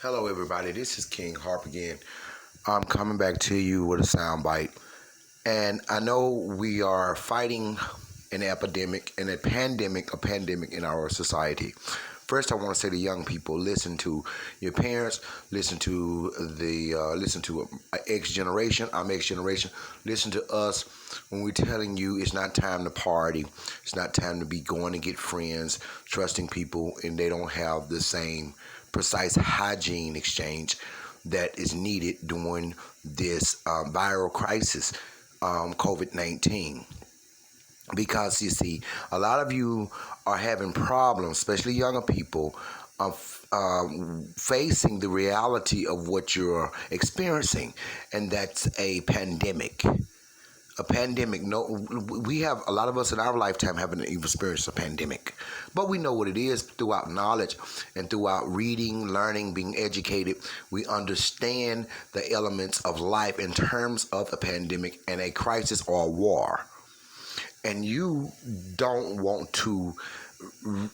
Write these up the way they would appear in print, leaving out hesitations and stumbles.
Hello, everybody. This is King Harp again. I'm coming back to you with a soundbite. And I know we are fighting an epidemic and a pandemic in our society. First, I want to say to young people: listen to your parents, listen to X generation, I'm X generation. Listen to us when we're telling you it's not time to party, it's not time to be going to get friends, trusting people, and they don't have the same precise hygiene exchange that is needed during this viral crisis, COVID 19. Because you see, a lot of you are having problems, especially younger people, of facing the reality of what you're experiencing, and that's a pandemic. A pandemic. No, we have a lot of us in our lifetime haven't even experienced a pandemic, but we know what it is throughout knowledge and throughout reading, learning, being educated. We understand the elements of life in terms of a pandemic and a crisis or a war, and you don't want to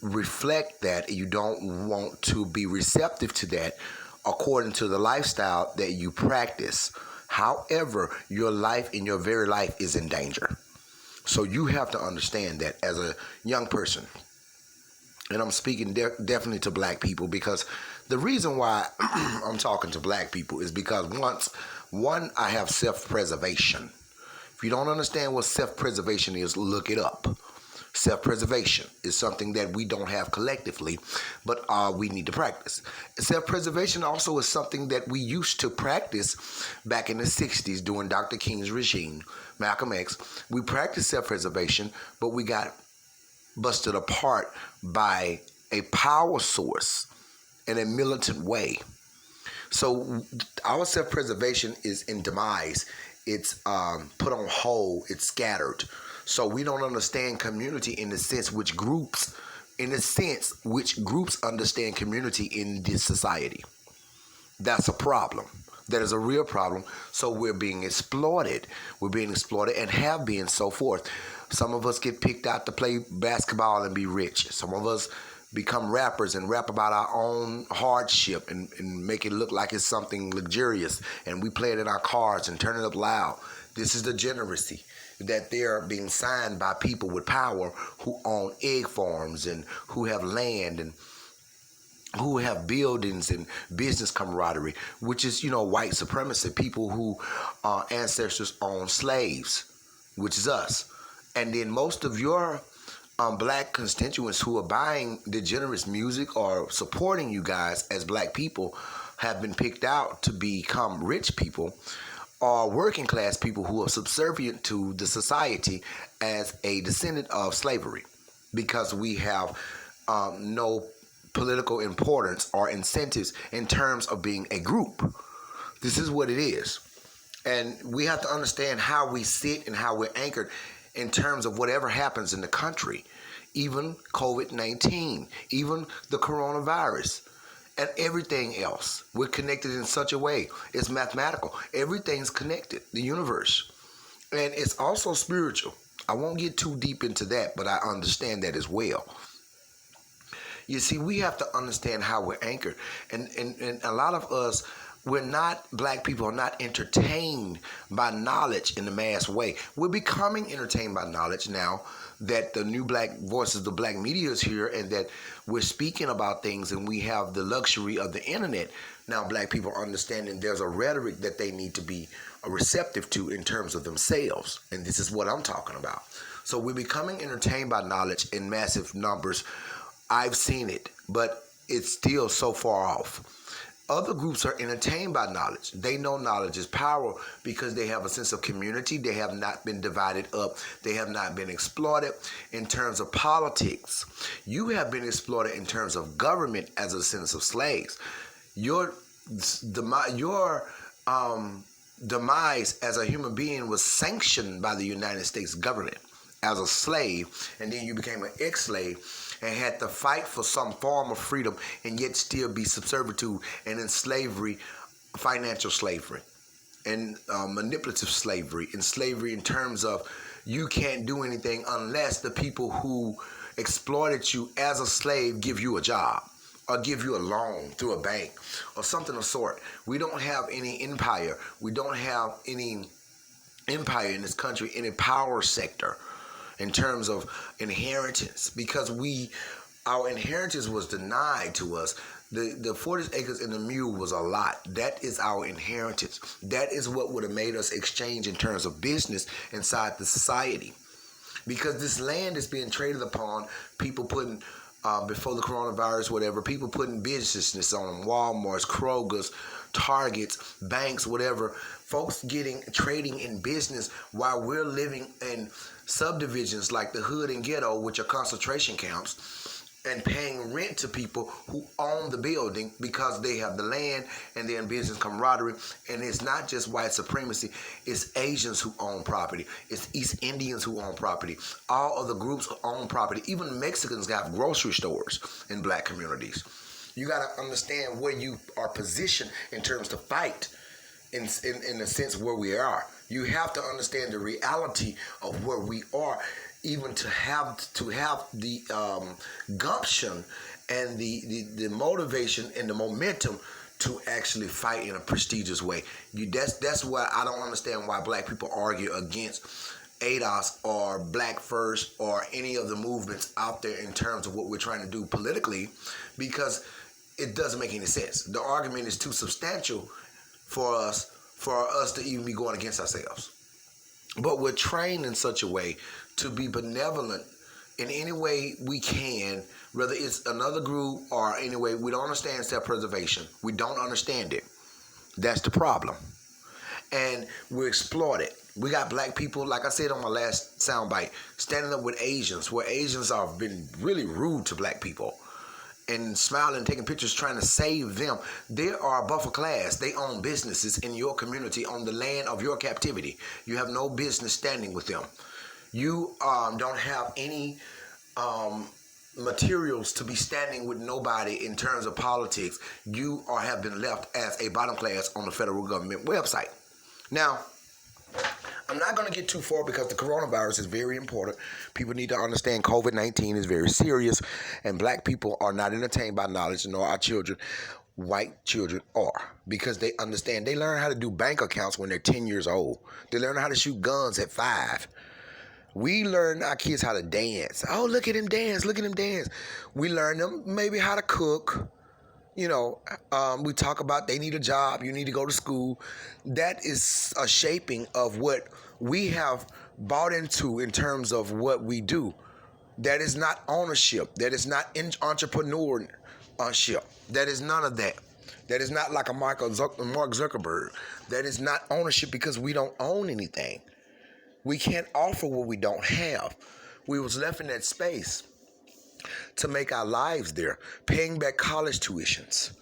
reflect that, you don't want to be receptive to that according to the lifestyle that you practice. However, your life and your very life is in danger. So you have to understand that as a young person. And I'm speaking definitely to black people, because the reason why I'm talking to black people is because one, I have self-preservation. If you don't understand what self-preservation is, look it up. Self-preservation is something that we don't have collectively, but we need to practice. Self-preservation also is something that we used to practice back in the 60s during Dr. King's regime, Malcolm X. We practiced self-preservation, but we got busted apart by a power source in a militant way. So our self-preservation is in demise. It's put on hold. It's scattered. So we don't understand community in the sense which groups understand community in this society. That's a problem. That is a real problem. So we're being exploited. We're being exploited and have been so forth. Some of us get picked out to play basketball and be rich. Some of us become rappers and rap about our own hardship and make it look like it's something luxurious. And we play it in our cars and turn it up loud. This is the degeneracy that they're being signed by people with power who own egg farms and who have land and who have buildings and business camaraderie, which is, white supremacy, people who ancestors owned slaves, which is us. And then most of your black constituents who are buying degenerate music or supporting you guys as black people have been picked out to become rich people are working class people who are subservient to the society as a descendant of slavery, because we have no political importance or incentives in terms of being a group. This is what it is. And we have to understand how we sit and how we're anchored in terms of whatever happens in the country, even COVID 19, even the coronavirus, and everything else. We're connected in such a way. It's mathematical. Everything's connected, the universe. And it's also spiritual. I won't get too deep into that, but I understand that as well. You see, we have to understand how we're anchored. And a lot of us, black people are not entertained by knowledge in the mass way. We're becoming entertained by knowledge now that the new black voices, the black media is here, and that we're speaking about things and we have the luxury of the internet. Now black people are understanding there's a rhetoric that they need to be receptive to in terms of themselves. And this is what I'm talking about. So we're becoming entertained by knowledge in massive numbers. I've seen it, but it's still so far off. Other groups are entertained by knowledge. They know knowledge is power because they have a sense of community. They have not been divided up. They have not been exploited in terms of politics. You have been exploited in terms of government as a sense of slaves. Your demise as a human being was sanctioned by the United States government as a slave, and then you became an ex-slave and had to fight for some form of freedom and yet still be subservient to and in slavery, financial slavery, and manipulative slavery, and slavery in terms of you can't do anything unless the people who exploited you as a slave give you a job. or give you a loan through a bank or something of sort. We don't have any empire. We don't have any empire in this country, any power sector in terms of inheritance, because our inheritance was denied to us. The 40 acres and the mule was a lot. That is our inheritance. That is what would have made us exchange in terms of business inside the society. Because this land is being traded upon, people putting, before the coronavirus, whatever, people putting businesses on them, Walmart's, Kroger's, Targets, banks, whatever. Folks trading in business while we're living in subdivisions like the hood and ghetto, which are concentration camps, and paying rent to people who own the building because they have the land and they're in business camaraderie. And it's not just white supremacy, it's Asians who own property, it's East Indians who own property, all other groups who own property. Even Mexicans got grocery stores in black communities. You got to understand where you are positioned in terms to fight in the sense where we are. You have to understand the reality of where we are, even to have the gumption and the motivation and the momentum to actually fight in a prestigious way. That's why I don't understand why black people argue against ADOS or Black First or any of the movements out there in terms of what we're trying to do politically, because it doesn't make any sense. The argument is too substantial for us to even be going against ourselves. But we're trained in such a way to be benevolent in any way we can, whether it's another group or any way. We don't understand self-preservation. We don't understand it. That's the problem. And we're exploited. We got black people, like I said on my last soundbite, standing up with Asians, where Asians have been really rude to black people and smiling and taking pictures trying to save them. They are above a class. They own businesses in your community on the land of your captivity. You have no business standing with them. You don't have any materials to be standing with nobody in terms of politics. You have been left as a bottom class on the federal government website. Now, I'm not going to get too far because the coronavirus is very important. People need to understand COVID-19 is very serious, and black people are not entertained by knowledge, nor our children. White children are, because they understand. They learn how to do bank accounts when they're 10 years old. They learn how to shoot guns at 5. We learn our kids how to dance. Oh, look at him dance. Look at him dance. We learn them maybe how to cook. We talk about they need a job, you need to go to school. That is a shaping of what we have bought into in terms of what we do. That is not ownership. That is not entrepreneurship. That is none of that. That is not like a Mark Zuckerberg. That is not ownership, because we don't own anything. We can't offer what we don't have. We was left in that space to make our lives there, paying back college tuitions.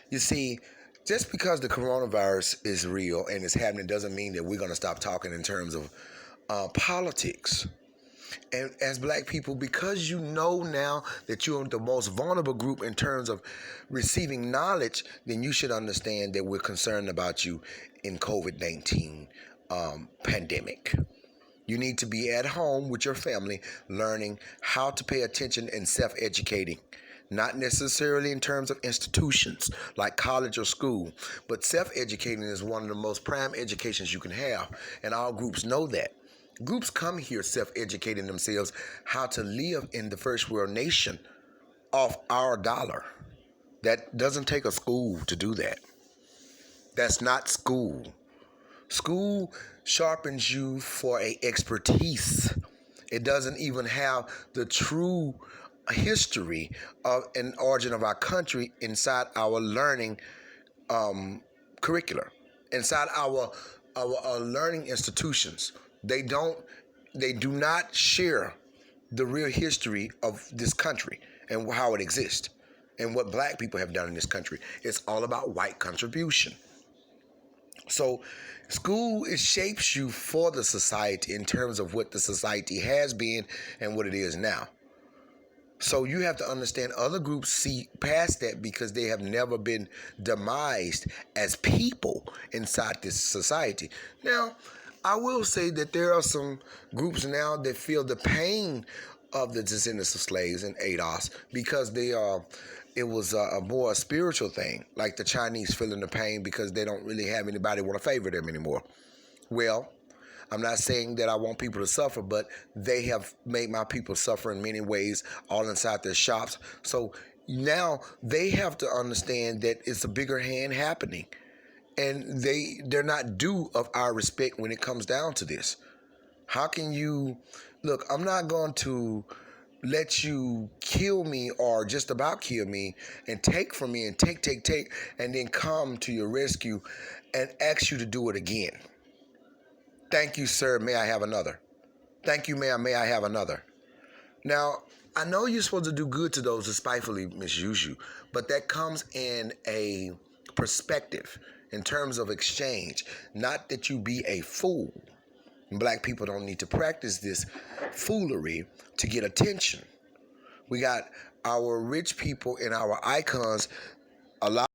You see, just because the coronavirus is real and it's happening doesn't mean that we're going to stop talking in terms of politics. And as black people, because you know now that you're the most vulnerable group in terms of receiving knowledge, then you should understand that we're concerned about you in COVID-19 pandemic. You need to be at home with your family, learning how to pay attention and self-educating. Not necessarily in terms of institutions like college or school, but self-educating is one of the most prime educations you can have, and all groups know that. Groups come here self-educating themselves how to live in the first world nation off our dollar. That doesn't take a school to do that. That's not school. School sharpens you for a expertise. It doesn't even have the true history of an origin of our country inside our learning curricula, inside our learning institutions. They do not share the real history of this country and how it exists and what black people have done in this country. It's all about white contribution. So school, it shapes you for the society in terms of what the society has been and what it is now. So you have to understand other groups see past that because they have never been demised as people inside this society. Now, I will say that there are some groups now that feel the pain of the descendants of slaves and ADOS because they are it was a more spiritual thing, like the Chinese feeling the pain because they don't really have anybody want to favor them anymore. Well, I'm not saying that I want people to suffer, but they have made my people suffer in many ways, all inside their shops. So now they have to understand that it's a bigger hand happening, and they're not due of our respect when it comes down to this. How can you look? I'm not going to let you kill me or just about kill me and take from me and take, and then come to your rescue and ask you to do it again. Thank you, sir. May I have another? Thank you, ma'am. May I have another? Now, I know you're supposed to do good to those who spitefully misuse you, but that comes in a perspective in terms of exchange, not that you be a fool. Black people don't need to practice this foolery to get attention. We got our rich people and our icons allow